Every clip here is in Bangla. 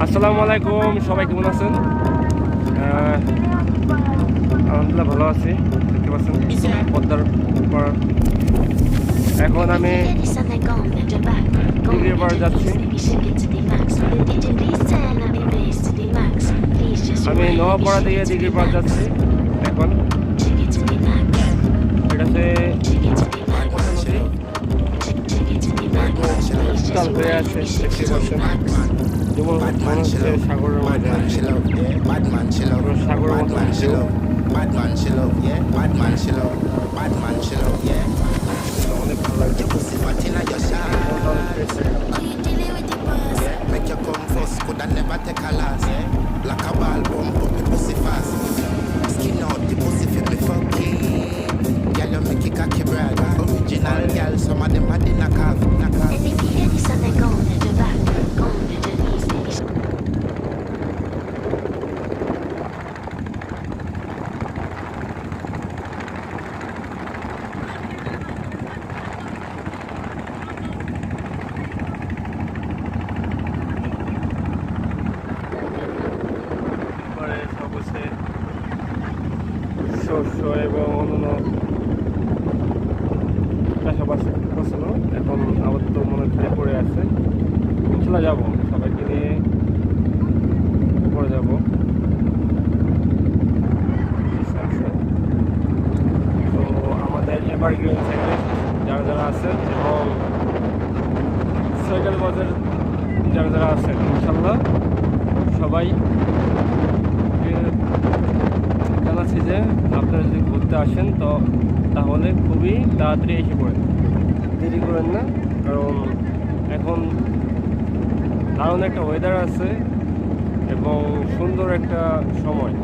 আসসালামু আলাইকুম, সবাই কেমন আছেন? আলহামদুলিল্লাহ ভালো আছি। দেখতে পাচ্ছেন পদ্মার উপর এখন আমি দিঘির পাড় যাচ্ছি। আমি নোয়াপাড়া দিয়ে দিঘির পাড় যাচ্ছি এখন। এটাতে উত্তাল হয়ে আছে, দেখতে পাচ্ছেন। যেমন মনে হচ্ছে সাগরের মধ্যে সাগরের মতো ঢেউ। অনেক ভালো লাগছে। Make you come first, coulda never take a loss. Like a ball bump up the pussy fast. Skin out the pussy fit me fucking. Girl you make it cocky brag. Original girl, some of them had the knock off. শস্য এবং অন্যান্য চাষাবাস ফসল এখন আপাতত মনে খালি পড়ে আছে। চলে যাবো সবাইকে নিয়ে উপরে যাবো। তো আমাদের এভারগ্রিন সাইকেল যারা যারা আছেন এবং সাইকেল বাজার যারা যারা আছেন, ইনশাল্লাহ সবাই জানাচ্ছি যে আপনারা যদি ঘুরতে আসেন তো তাহলে খুবই তাড়াতাড়ি এসে পড়েন, দেরি করেন না। কারণ এখন দারুণ একটা ওয়েদার আছে এবং সুন্দর একটা সময়।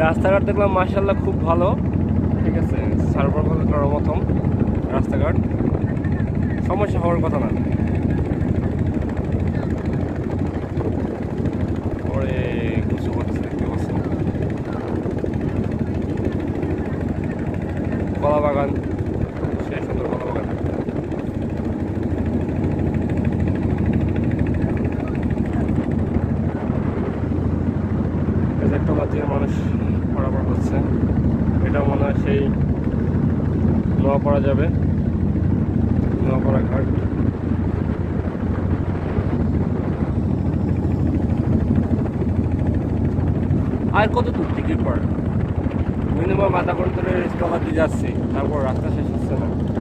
রাস্তাঘাট দেখলাম মাশাআল্লাহ খুব ভালো, ঠিক আছে। সার্ভার করার মতন রাস্তাঘাট, সমস্যা হওয়ার কথা না। কলা বাগান, সেই সুন্দর কলা বাগান। একটা দিয়ে মানুষ পারাপার হচ্ছে। এটা মনে হয় সেই নোয়াপাড়া যাবে, নোয়াপাড়া ঘাট। আর কত দূর দিঘির পাড়? মিনিমাম আধা ঘন্টা রেস্ট দিয়ে যাচ্ছি, তারপর রাস্তা শেষ হচ্ছে না।